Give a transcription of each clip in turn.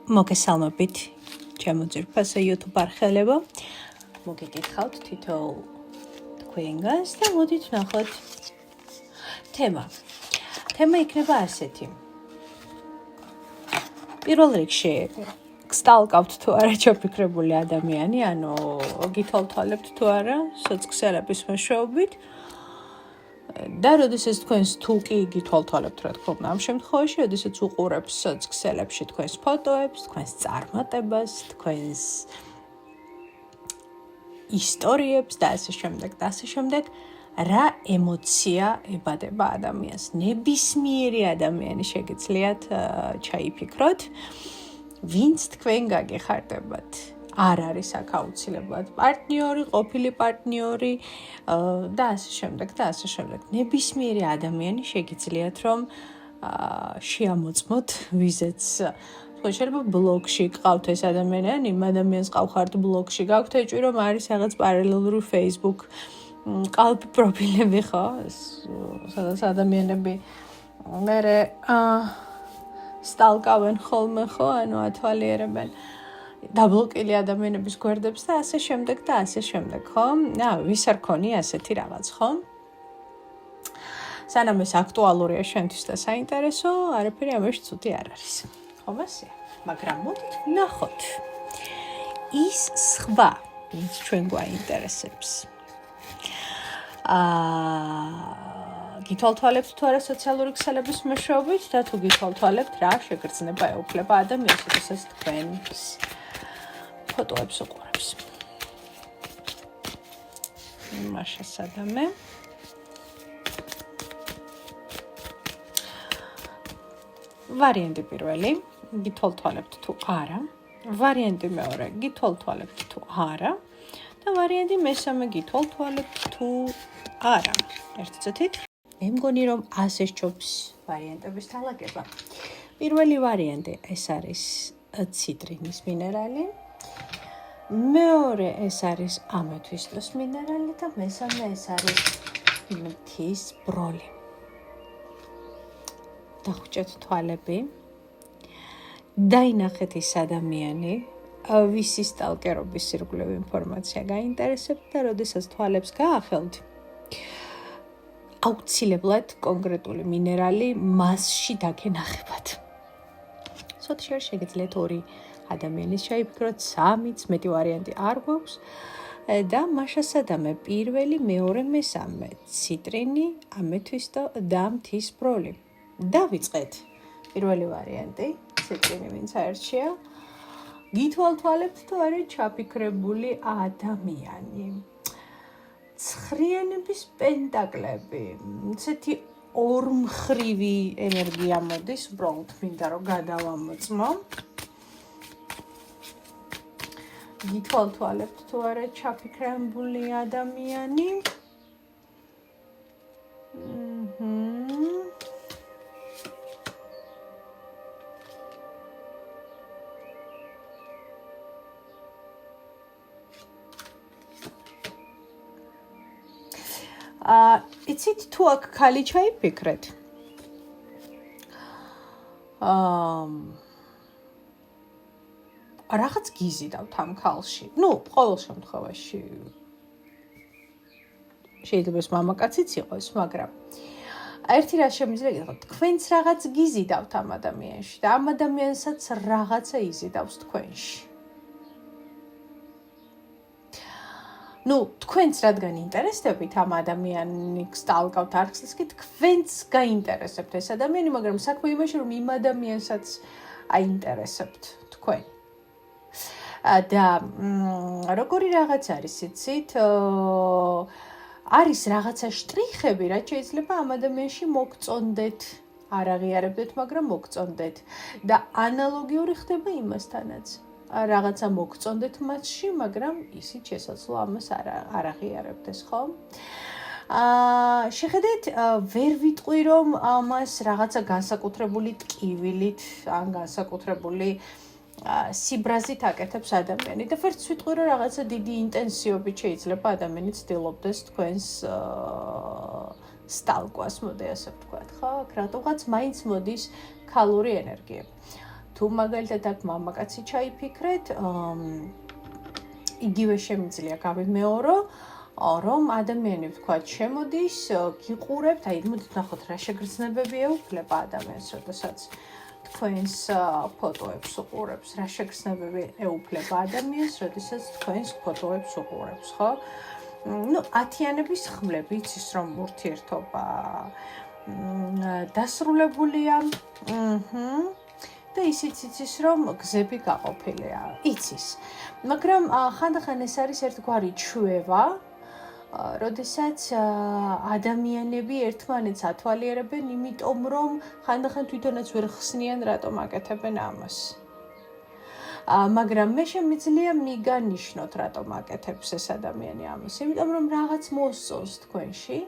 მოგესალმებით ჩემო ძვირფასო YouTube არხელებო. მოგეკითხავთ თითოეულ თქვენგანს და მოდით ვნახოთ თემა. თემა იქნება ასეთი. პირველ რიგში გსტალკავთ თუ არა ჩაფიქრებული ადამიანი, ანუ გითვალთვალებთ თუ არა სოციალების მეშვეობით. და როდესაც თქვენს თუ კი გითვალთვალებთ, რა თქმა უნდა, ამ შემთხვევაში, როდესაც უყურებს სოციალებში თქვენს ფოტოებს, თქვენს წარმატებას, თქვენს ისტორიებს და ასე შემდეგ, რა ემოცია ებადება ადამიანს. ნებისმიერი ადამიანი შეგიძლიათ ჩაიფიქროთ, ვინც თქვენ გაგეხარდებათ. არ არის აქ აუცილებლად პარტნიორი, ყოფილი პარტნიორი და ასე შემდეგ. ნებისმიერი ადამიანი შეგიძლიათ რომ შეამოწმოთ ვიზეც. შეიძლება ბლოგში გყავთ ეს ადამიანი, ან იმ ადამიანს ყავხართ ბლოგში, გაქვთ ეჭვი რომ არის რაღაც პარალელური Facebook კალპი პროფილები, ხო? სადაც ადამიანები მერე სტალკავენ ხოლმე, ხო? ანუ ათვალიერებენ დაბლოკილი ადამიანების გვერდებს და ასე შემდეგ, ხო? ვის არ ქონია ასეთი რაღაც, ხო? სანამ ეს აქტუალურია შენთვის და საინტერესო, არაფერი ამაში ცუდი არ არის. ხო მასე? მაგრამ მოდით ვნახოთ. ის სხვა, ვინც ჩვენ გვაინტერესებს. გითვალთვალებთ თუ არა სოციალური ქსელების მეშვეობით და თუ გითვალთვალებთ, რა შეგრძნება ეუფლება ადამიანს, როდესაც თქვენს ფოტოებს უყურებს. მაშა სადამე. ვარიანტი პირველი, გითვალთვალებთ თუ არა. ვარიანტი მეორე, გითვალთვალებთ თუ არა. და ვარიანტი მესამე, გითვალთვალებთ თუ არა. ერთი წუთით. მე მგონი რომ ასე სჯობს ვარიანტების თალაგება. პირველი ვარიანტი ეს არის ციტრინის მინერალი. მეორე ეს არის ამეთვისტოს მინერალი და მესამე ეს არის მთის ბროლი. დახუჭეთ თვალები. დაინახეთ ის ადამიანი, ვისი სტალკერობის ირგვლივ ინფორმაცია გაინტერესებთ და როდესაც თვალებს გაახელთ, აუცილებლად კონკრეტული მინერალი მასში დაგენახებათ. სოციალ შეგიძლიათ ორი ადამიანის ჩაიფიქროთ, სამიც, მეტი ვარიანტი არ გვაქვს და მაშასადამე პირველი, მეორე, მესამე, ციტრინი, ამეთვისტო და მთის ბროლი. დავიწყეთ. პირველი ვარიანტი, ციტრინი ვინც აერჩია. გითვალთვალებთ თუ არა ჩაფიქრებული ადამიანი. ცხრიანების პენტაკლები, ესეთი ორმხრივი ენერგია მოდის, უბრალოდ მინდა რომ გადავამოწმო. გითვალთვალებთ თუ არა ჩაფიქრებული ადამიანი. იცით თუ აქ ხალი ჩაიფიქრეთ. რაღაც გიზიდავთ ამ ხალში. ყოველ შემთხვევაში შეიძლება ეს მამაკაციც იყოს, მაგრამ ერთი რას შემიძლია გითხრათ, თქვენც რაღაც გიზიდავთ ამ ადამიანში და ამ ადამიანსაც რაღაცა იზიდავს თქვენში. თქვენც რადგან ინტერესდებით ამ ადამიანი გსტალკავთ არხს, კი თქვენც გაინტერესებთ ეს ადამიანი, მაგრამ საქმე იმაში, რომ იმ ადამიანსაც აინტერესებთ თქვენ. და როგორი რაღაც არის, იცით? არის რაღაცა შტრიხები, რაც შეიძლება ამ ადამიანში მოგწონდეთ, არ აღიარებდეთ, მაგრამ მოგწონდეთ და ანალოგიური ხდება იმასთანაც. რაღაცა მოგწონდეთ მასში, მაგრამ ისიც შესაძლოა ამას არ აღიარებდეს, ხო? შეხედეთ, ვერ ვიტყვი რომ ამას რაღაცა განსაკუთრებული ტკივილით ან განსაკუთრებული სიბრაზით აკეთებს ადამიანი და ვერც ვიტყვი რომ რაღაცა დიდი ინტენსივობით შეიძლება ადამიანი ცდილობდეს თქვენს სტალკვას, მოდი ასე ვთქვათ, ხო? რატოღაც მაინც მოდის ქალური ენერგია. თუ მაგალითად აქ მამაკაცი ჩაიფიქრეთ, იგივე შემიძლია გავიმეორო, რომ ადამიანი ვთქვათ შემოდის, გიყურებთ, აი მოდით ნახოთ რა შეგრძნებები ეუფლება ადამიანს, როდესაც თქვენს ფოტოებს უყურებს, რა შეგრძნებები ეუფლება ადამიანს, როდესაც თქვენს ფოტოებს უყურებს, ხო? ათიანების ხმლები იცის რომ ურთიერთობა დასრულებულია, და ისიც იცის რომ გზები გაყოფილია, იცის. მაგრამ ხანდახან ეს არის ერთგვარი ჩვევა, როდესაც ადამიანები ერთმანეთს ათვალიერებენ, იმიტომ რომ ხანდახან თვითონაც ვერ ხსნიან რატომ აკეთებენ ამას. მაგრამ მე შემიძლია მიგანიშნოთ რატომ აკეთებს ეს ადამიანი ამას, იმიტომ რომ რაღაც მოსწონს თქვენში,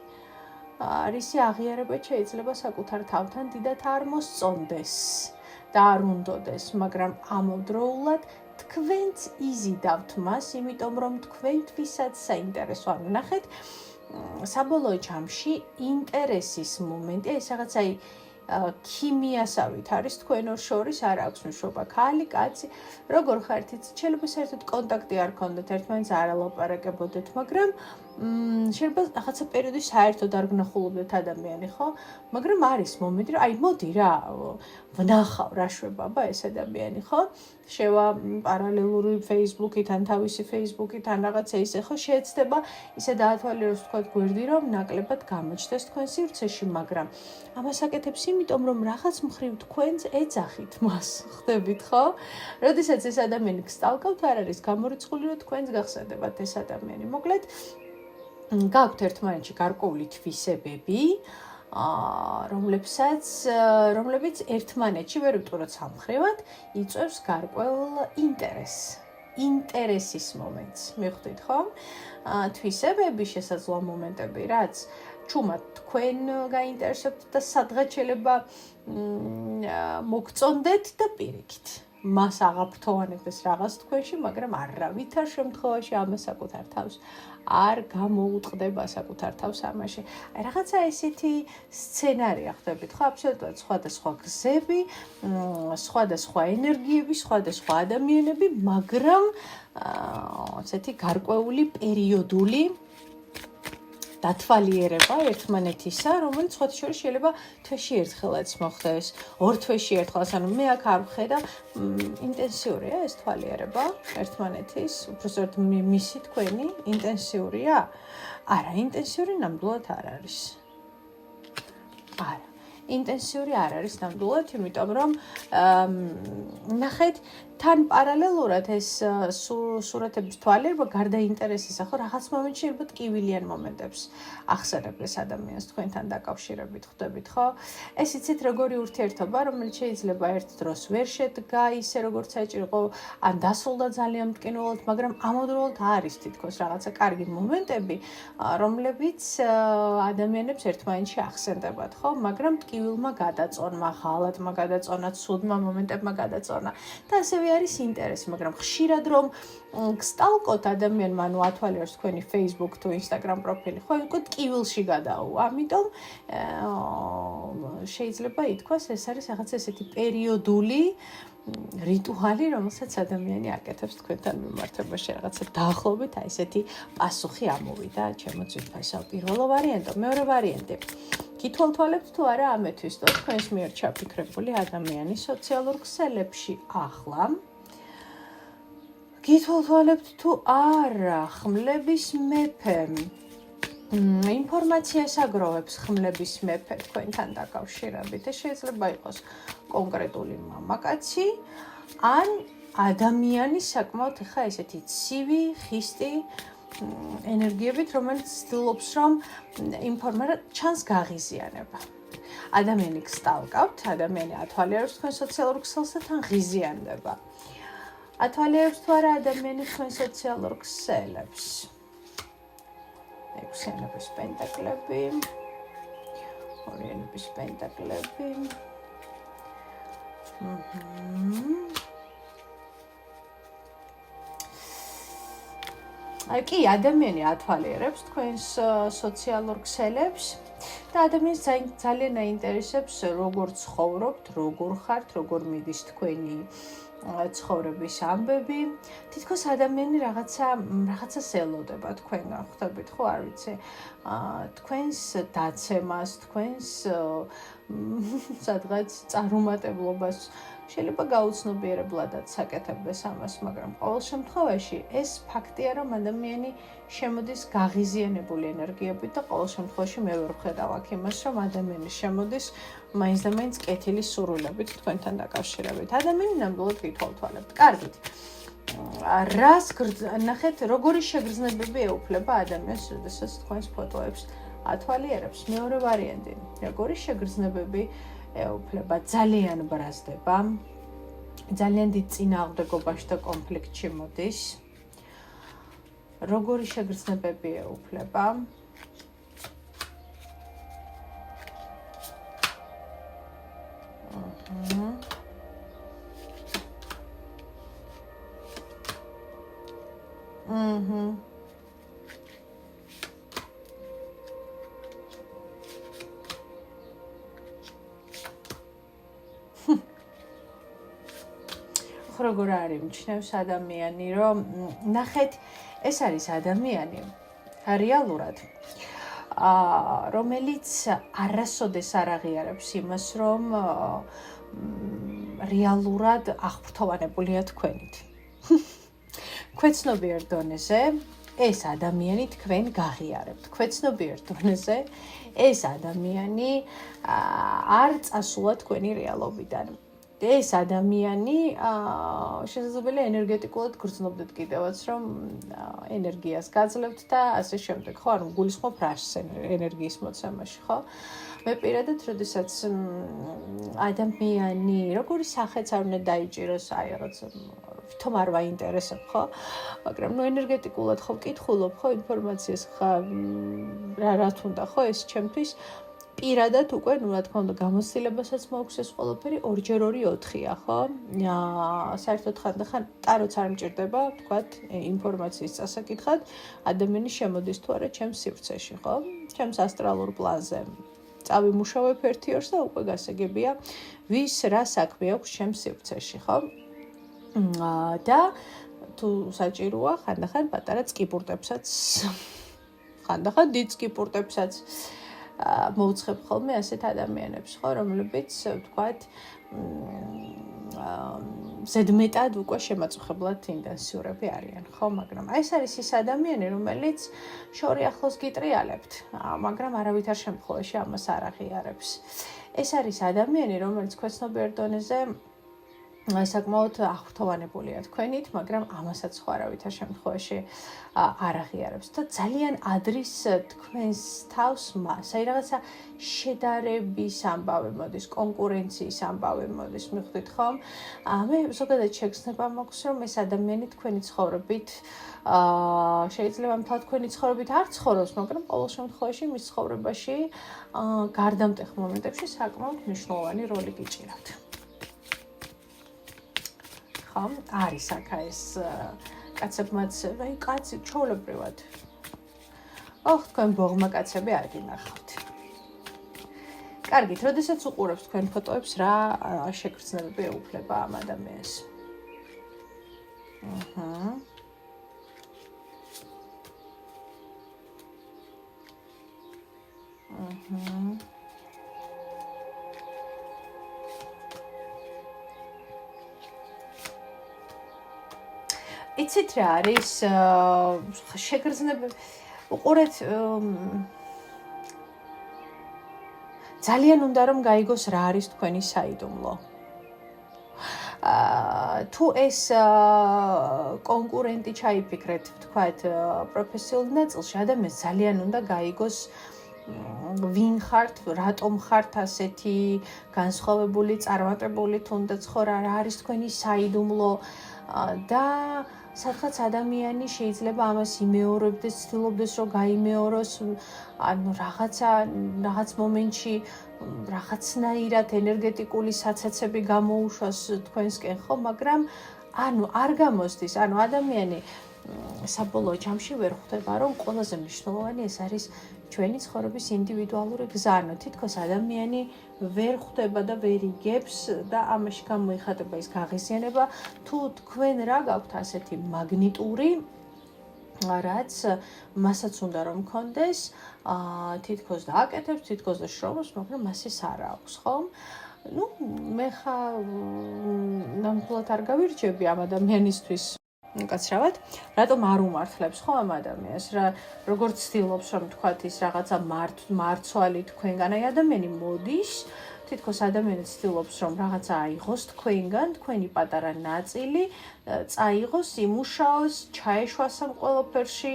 რისი აღიარება შეიძლება საკუთარ თავთან დიდად არ მოსწონდეს და არ უნდოდეს, მაგრამ ამავდროულად თქვენც იზიდავთ მას, იმიტომ რომ თქვენთვისაც საინტერესო არ ვნახეთ, საბოლოო ჯამში ინტერესის მომენტი, ეს რაღაცა ქიმიასავით არის თქვენ ორ შორის, არ აქვს მნიშვნელობა ქალი, კაცი, როგორ ხართ, შეიძლება საერთოდ კონტაქტი არ გქონდეთ, ერთმანეთს არ ალაპარაკებოდეთ, მაგრამ შეიძლება რაღაცა პერიოდი საერთოდ არ გნახულობდეთ ადამიანი, ხო? მაგრამ არის მომენტი, რომ აი მოდი რა, ვნახავ რა შვებაბა ეს ადამიანი, ხო? შევა პარალელური Facebook-ით, ან თავისი Facebook-ით, ან რაღაცა ისე, ხო, შეეცდება ისე დაათვალიეროს თქვათ გვერდი, რომ ნაკლებად გამოჩნდეს თქვენ სივრცეში, მაგრამ ამას აკეთებს იმიტომ, რომ რაღაც მხრივ თქვენც ეძახით მას, ხდებით, ხო? როდესაც ეს ადამიანი გსტალკავთ, არ არის გამორიცხული, რომ თქვენც გახსენდებათ ეს ადამიანი. მოკლედ, გაქვთ ერთმანეთში გარკვეული თვისებები, რომლებიც ერთმანეთში ვერ ვიტყუროთ სამხრივად, იწვევს გარკვეულ ინტერესის მომენტს. მიხვდით, ხო? თვისებები, შესაძლოა მომენტები, რაც ჩუმად თქვენ გაინტერესებთ და სადღაც შეიძლება მოგწონდეთ და პირიქით. მას აღაფრთოვანებდეს რაღაც თქვენში, მაგრამ არავითარ შემთხვევაში ამას საკუთარ თავს არ გამოუტყდება საკუთარ თავს ამაში. აი რაღაცა ესეთი სცენარია ხდებით, ხო? აბსოლუტურად სხვადასხვა გზები, სხვადასხვა ენერგიები, სხვადასხვა ადამიანები, მაგრამ ესეთი გარკვეული პერიოდული დათვალიერება ერთმანეთისა, რომელიც სხვა შორის შეიძლება თვეში ერთხელაც მოხდეს, ორ თვეში ერთხელაც, ანუ მე აქ არ ვხედავ, ინტენსიურია ეს თვალიერება ერთმანეთის, უბრალოდ მისი თქვენი ინტენსიურია? არა, ინტენსიური ნამდვილად არ არის. არა. ინტენსიური არ არის ნამდვილად, იმიტომ რომ ნახეთ, თან პარალელურად ეს სურათების თვალიერება გარდა ინტერესისა, ხო, რაღაც მომენტში შეიძლება ტკივილიან მომენტებს ახსენებ ეს ადამიანს თქვენთან დაკავშირებით, ხვდებით, ხო? ეს იცით როგორი ურთიერთობა, რომელიც შეიძლება ერთ დროს ვერ შედგა ისე როგორც საჭირო, ან დასრულდა ძალიან მტკივნეულად, მაგრამ ამავდროულად არის თითქოს რაღაცა კარგი მომენტები, რომლებიც ადამიანებს ერთმანეთში ახსენდებათ, ხო? მაგრამ ტკივილმა გადაწონმა, ღალატმა გადაწონა, ცუდმა მომენტებმა გადაწონა და ასევე არის ინტერესი, მაგრამ ხშირად რომ გსტალკოთ ადამიანმა, ანუ ათვალიეროს თქვენი Facebook თუ Instagram პროფილი, ხო, უკვე ტკივილში გადააუვა. ამიტომ შეიძლება ითქვას, ეს არის რაღაც ესეთი პერიოდული რიტუალი, რომელსაც ადამიანი აკეთებს თქვენთან მიმართებაში, რაღაცა დაახლოებით, აი ესეთი პასუხი ამოვიდა ჩემო ძვირფასო პირველო ვარიანტო. მეორე ვარიანტი. გითვალთვალებთ თუ არა ამეთვის, თუ თქვენს მიერ ჩაფიქრებული ადამიანი სოციალურ ქსელებში ახლა გითვალთვალებთ თუ არა ხმლების მეფე ინფორმაციას აგროვებს ხმლების მეფე თქვენთან დაკავშირებით და შეიძლება იყოს კონკრეტული მამაკაცი ან ადამიანი საკმაოდ ხა ესეთი ცივი, ხისტი ენერგიებით, რომელიც ცდილობს რომ ჩანს გაღიზიანება. ადამიანი გსტალკავთ, ადამიანი ათვალიერებს თქვენ სოციალურ ქსელს და თან ღიზიანდება. ათვალიერებს თუ არა ადამიანი თქვენ სოციალურ ქსელებს. ექვსიანების პენტაკლები, ორიანების პენტაკლები. კი, ადამიანი ათვალიერებს თქვენს სოციალურ ქსელებს და ადამიანს ძალიან აინტერესებს როგორ ცხოვრობთ, როგორ ხართ, როგორ მიდის თქვენი ცხოვრების ამბები. თითქოს ადამიანი რაღაცას ელოდება თქვენგან, ხვდებით ხო, არ ვიცი. თქვენს დაცემას, თქვენს სადღაც წარუმატებლობას შეიძლება გაუცნობიერებლადაც საკეთებდეს ამას, მაგრამ ყოველ შემთხვევაში ეს ფაქტია, რომ ადამიანი შემოდის გაღიზიანებული ენერგიებით და ყოველ შემთხვევაში მე ვერ ვხედავ აქ იმას, რომ ადამიანი შემოდის მაინც და მაინც კეთილი სურვილებით თქვენთან დაკავშირებით. ადამიანი ნამდვილად გითვალთვალებთ. კარგით. ნახეთ, როგორი შეგრძნებები ეუფლება ადამიანს, როდესაც თქვენს ფოტოებს ათვალიერებს. მეორე ვარიანტი. როგორი შეგრძნებები ეუფლება, ძალიან ბრაზდება, ძალიან დიდ წინააღმდეგობაში და კონფლიქტში მოდის. როგორი შეგრძნებები ეუფლება, როგორ არის მჩნევს ადამიანი, რომ ნახეთ, ეს არის ადამიანი რეალურად, რომელიც არასოდეს არ აღიარებს იმას, რომ რეალურად აღფრთოვანებულია თქვენით. ქვეცნობიერ დონეზე ეს ადამიანი თქვენ გაღიარებთ. ქვეცნობიერ დონეზე ეს ადამიანი არ წასულა თქვენი რეალობიდან. ეს ადამიანი შესაძლებელია ენერგეტიკულად გრძნობდეთ კიდევაც, რომ ენერგიას გაძლევთ და ასე შემდეგ, ხო, ანუ გულისხმობ რას ენერგიის მოცემაში, ხო? მე პირადად, როდესაც ადამიანი როგორი სახეც არ უნდა დაიჭიროს, აი რაღაც თვითონ არ ვაინტერესებ, ხო? მაგრამ ნუ ენერგეტიკულად ხო ვკითხულობ, ხო, ინფორმაციას ხა რა თუნდა, ხო, ეს ჩემთვის პირადად უკვე, ნუ რა თქმა უნდა, გამოცდილებასაც მაქვს ეს ყველაფერი 2x2 4-ია, ხო? საერთოდ ხანდახან ტაროც არ მჭირდება, თქვათ, ინფორმაციის წასაკითხად, ადამიანი შემოდის თუ არა ჩემს სივრცეში, ხო? ჩემს ასტრალურ პლანზე. წავიმუშავებ 1-2 და უკვე გასაგებია, ვის რა საქმე აქვს ჩემს სივრცეში, ხო? და თუ საჭიროა, ხანდახან პატარა წკიპურტებსაც, ხანდახან დიდ წკიპურტებსაც მოუცხებ ხოლმე ასეთ ადამიანებს, ხო, რომლებიც, ვთქვათ, ზედმეტად უკვე შემაწუხებლად ინტენსიურები არიან, ხო, მაგრამ ეს არის ის ადამიანი, რომელიც შორი ახლოს გიტრიალებთ, მაგრამ არავითარ შემთხვევაში ამას არ აღიარებს. ეს არის ადამიანი, რომელიც ქვეცნობიერ დონეზე საკმაოდ აღფრთოვანებულია თქვენით, მაგრამ ამასაც ხო არავითარ შემთხვევაში არ აღიარებს და ძალიან ადრის თქვენს თავს მას. აი რაღაცა შედარების ამბავი მოდის, კონკურენციის ამბავი მოდის, მიხვდით ხომ? მე ზოგადად შეგრძნება მაქვს, რომ ეს ადამიანი თქვენი ცხოვრებით შეიძლება მთლად თქვენი ცხოვრებით არ ცხოვრობს, მაგრამ ყოველ შემთხვევაში მის ცხოვრებაში გარდამტეხ მომენტებში საკმაოდ მნიშვნელოვანი როლი გიჭირავთ. არის აქ ეს კაცებმაც, აი კაცი ჩვეულებრივად. თქვენ ბოღმა კაცები არ გინახავთ. კარგით, როდესაც უყურებს თქვენ ფოტოებს, რა შეგრძნებები ეუფლება ამ ადამიანს? იცით რა არის შეგრძნებები, უყურეთ, ძალიან უნდა რომ გაიგოს რა არის თქვენი საიდუმლო. თუ ეს კონკურენტი ჩაიფიქრეთ, ვთქვათ, პროფესიულ ნაწილში, ადამიანს ძალიან უნდა გაიგოს ვინ ხართ, რატომ ხართ ასეთი განსხვავებული, წარმატებული, თუნდაც ხო რა არის თქვენი საიდუმლო და სადღაც ადამიანი შეიძლება ამას იმეორებდეს, ცდილობდეს რომ გაიმეოროს, ანუ რაღაც მომენტში რაღაცნაირად ენერგეტიკული საცაცები გამოუშვას თქვენსკენ, ხო, მაგრამ ანუ არ გამოსდის, ადამიანი საბოლოო ჯამში ვერ ხვდება, რომ ყველაზე მნიშვნელოვანი ეს არის ჩვენი ცხოვრების ინდივიდუალური გზა, თითქოს ადამიანი ვერ ხვდება და ვერ იგებს და ამაში გამოიხატება ის გაღიზიანება, თუ თქვენ რა გაქვთ ასეთი მაგნიტური, რაც მასაც უნდა რომ მქონდეს, თითქოს დააკეთებს, თითქოს და შრომობს, მაგრამ მასის არ აქვს, ხო? მე ნამდვილად არ გავირჩევი ამ ადამიანისთვის უკაცრავად, რატომ არ უმართლებს ხო ამ ადამიანს, როგორც ცდილობს რომ თქვათ ის რაღაცა მარცვალი თქვენგან, აი ადამიანი მოდის, თითქოს ადამიანი ცდილობს რომ რაღაცა აიღოს თქვენგან, თქვენი პატარა ნაწილი, წაიღოს, იმუშაოს, ჩაეშვას ამ ყველაფერში,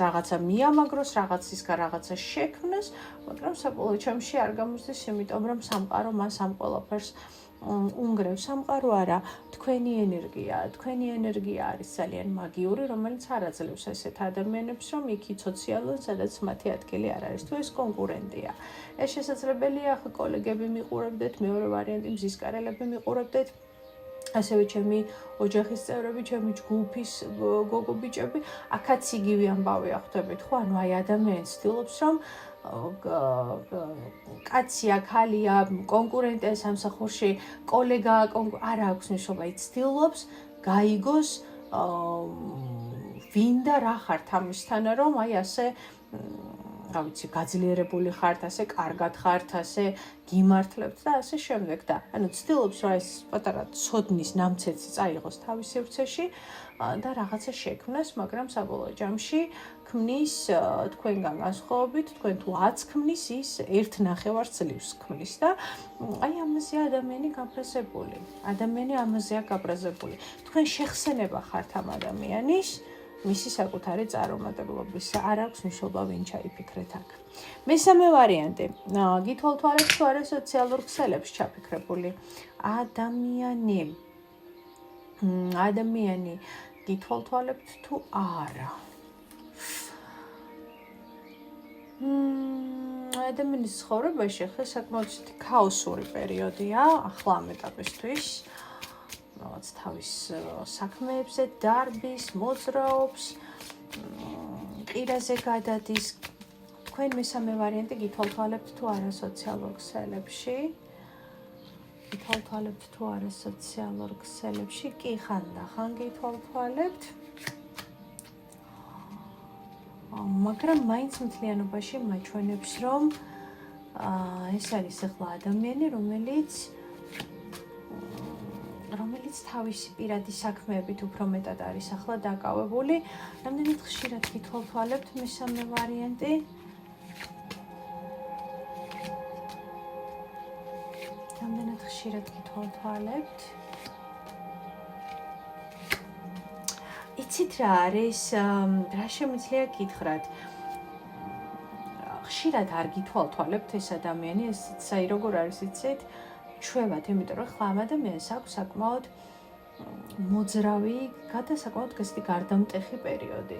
რაღაცა მიამაგროს, რაღაცისგან რაღაცა შექმნას, მაგრამ საბოლოო ჯამში არ გამოსდის, იმიტომ რომ სამყარო მას ამ ყველაფერს უნგრევს. სამყარო არა, თქვენი ენერგია არის ძალიან მაგიური, რომელიც არ აძლევს ესეთ ადამიანებს, რომ იქ იცოციალონ, სადაც მათი ადგილი არ არის. თუ ეს კონკურენტია, ეს შესაძლებელია, ახლა კოლეგები მიყურებდეთ, მეორე ვარიანტი მზისკარელები მიყურებდეთ, ასევე ჩემი ოჯახის წევრები, ჩემი ჯგუფის გოგო ბიჭები, აქაც იგივე ამბავია ხვდებით, ხო? ანუ აი ადამიანი ცდილობს, რომ კაცია, ქალია, კონკურენტია სამსახურში, კოლეგა, არა აქვს მნიშვნელობა, ცდილობს გაიგოს ვინ და რა ხართ ამისთანა, რომ აი ასე რა ვიცი, გაძლიერებული ხართ, ასე კარგად ხართ, ასე გიმართლებთ და ასე შემდეგ და ანუ ცდილობს რომ ეს პატარა ცოდნის ნამცეცი წაიღოს თავის სივრცეში და რაღაცა შექმნას, მაგრამ საბოლოო ჯამში ქმნის თქვენგან განსხვავებით, თქვენ თუ 10 ქმნის, ის 1/9 ძლივს ქმნის და აი ამაზეა ადამიანი გაბრაზებული. ადამიანი ამაზეა გაბრაზებული. თქვენ შეხსენება ხართ ამ ადამიანის მისი საკუთარი წარუმატებლობის, არ აქვს მნიშვნელობა ვინ ჩაიფიქრეთ აქ. მესამე ვარიანტი, გითვალთვალებთ თუ არა სოციალურ ქსელებს ჩაფიქრებული ადამიანი გითვალთვალებთ თუ არა. ადამიანის ცხოვრებაში ხა საკმაოდ ქაოსური პერიოდია, ახლა ამ ეტაპისთვის. რაღაც თავის საქმეებზე დარბის, მოძრაობს, ყირაზე გადადის. თქვენ მესამე ვარიანტი გითვალთვალებთ თუ არა სოციალურ ქსელებში. გითვალთვალებთ თუ არა სოციალურ ქსელებში, კი ხან გითვალთვალებთ. მაგრამ მაინც მთლიანობაში მაჩვენებს, რომ ეს არის ახლა ადამიანი, რომელიც თავისი პირადი საქმეებით უფრო მეტად არის ახლა დაკავებული. რამდენად ხშირად გითვალთვალებთ მესამე ვარიანტი? რამდენად ხშირად გითვალთვალებთ? იცით რა არის, რა შემიძლია გითხრათ? ხშირად არ გითვალთვალებთ ეს ადამიანი, ესეც აი როგორ არის იცით? ჩვევათ, იმიტომ რომ ხლა ამ ადამიანს აქვს საკმაოდ მოძრავი, საკმაოდ გარდამტეხი პერიოდი.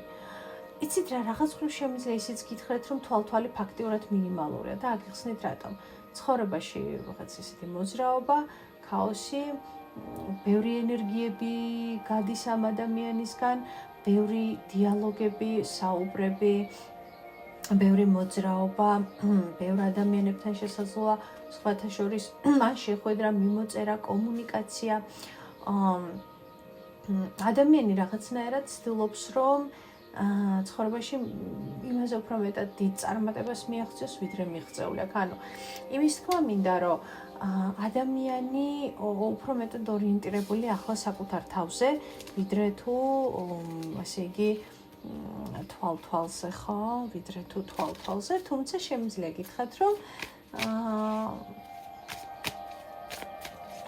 იცით რა, რაღაც მხრივ შემიძლია ისიც გითხრათ, რომ თვალთვალი ფაქტიურად მინიმალურია და აგიხსნით რატომ. ცხოვრებაში რაღაც ისეთი მოძრაობა, ქაოსი, ბევრი ენერგიები გადის ამ ადამიანისგან, ბევრი დიალოგები, საუბრები, ბევრი მოძრაობა, ბევრ ადამიანებთან შესაძლოა სხვათა შორის მან შეხვედრა, მიმოწერა, კომუნიკაცია. ადამიანი რაღაცნაირად ცდილობს, რომ ცხოვრებაში იმაზე უფრო მეტად დიდ წარმატებას მიაღწიოს, ვიდრე მიღწეული აქვს. ანუ იმის თქმა მინდა, რომ ადამიანი უფრო მეტად ორიენტირებული ახლა საკუთარ თავზე, ვიდრე თუ ასე იგი თვალთვალზე, ხო? ვიდრე თუ თვალთვალზე, თუმცა შემიძლია გითხრათ, რომ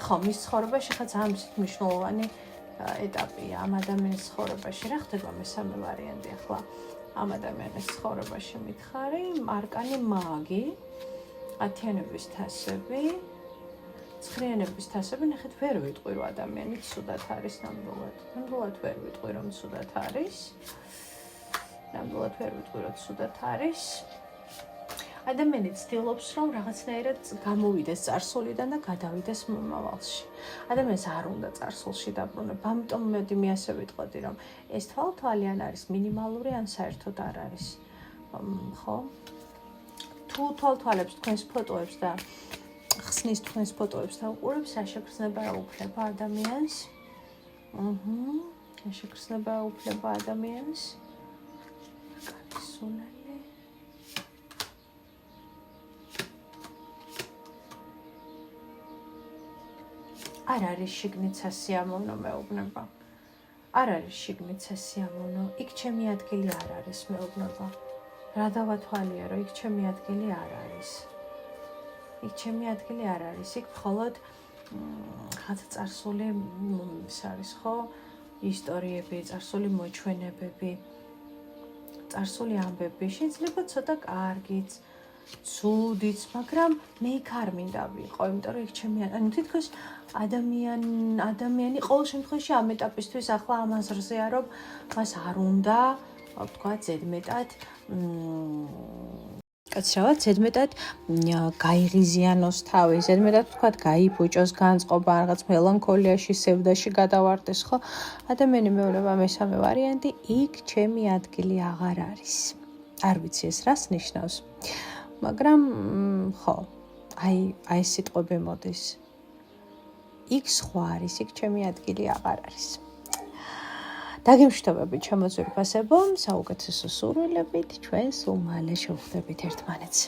ხო, მის ცხოვრებაში ხა ძალიან მნიშვნელოვანი ეტაპია ამ ადამიანის ცხოვრებაში. რა ხდება მესამე ვარიანტი ახლა ამ ადამიანის ცხოვრებაში მითხარი, არკანი მაგი, ათიანების თასები, ცხრიანების თასები, ნახეთ, ვერ ვიტყვი რომ ადამიანი ცუდად არის ნამდვილად. ნამდვილად ვერ ვიტყვი რომ ცუდად არის. ნამდვილად ვერ ვიტყვი რომ ცუდად არის. ადამიანი ცდილობს, რომ რაღაცნაირად გამოვიდეს წარსულიდან და გადავიდეს მომავალში. ადამიანს არ უნდა წარსულში დაბრუნება, ამიტომ მე ასე ვიტყოდი, რომ ეს თვალთვალი ან არის მინიმალური, ან საერთოდ არ არის. ხო? თუ თვალთვალებს თქვენს ფოტოებს და ხსნის თქვენს ფოტოებს და უყურებს, შეგრძნება უფლება ადამიანს. შეგრძნება უფლება ადამიანს. სულელი. არ არის შიგნით სასიამოვნო მეუბნება. არ არის შიგნით სასიამოვნო. იქ ჩემი ადგილი არ არის მეუბნება. რა დავათვალია, რომ იქ ჩემი ადგილი არ არის. იქ ჩემი ადგილი არ არის. იქ მხოლოდ ხათ წარსული ის არის, ხო? ისტორიები, წარსული მოჩვენებები, წარსული ამბები, შეიძლება ცოტა კარგიც, ცუდიც, მაგრამ მე იქ არ მინდა ვიყო, იმიტომ რომ იქ ჩემი, ანუ თითქოს ადამიანი ყოველ შემთხვევაში ამ ეტაპისთვის ახლა ამ აზრზეა, რომ მას არ უნდა, თქვა, ზედმეტად კაცრავად, ზედმეტად გაიღიზიანოს თავი, ზედმეტად თქვა, გაიფუჭოს, განწყობა, რაღაც მელანქოლიაში, სევდაში გადავარდეს, ხო? ადამიანი მეუბნება მესამე ვარიანტი, იქ ჩემი ადგილი აღარ არის. არ ვიცი ეს რას ნიშნავს, მაგრამ ხო, აი სიტყვები მოდის. იქ სხვა არის, იქ ჩემი ადგილი აღარ არის. დაგემშვიდობებით ჩემო ძვირფასებო, საუკეთესო სურვილებით, ჩვენ სულ მალე შევხვდებით ერთმანეთს.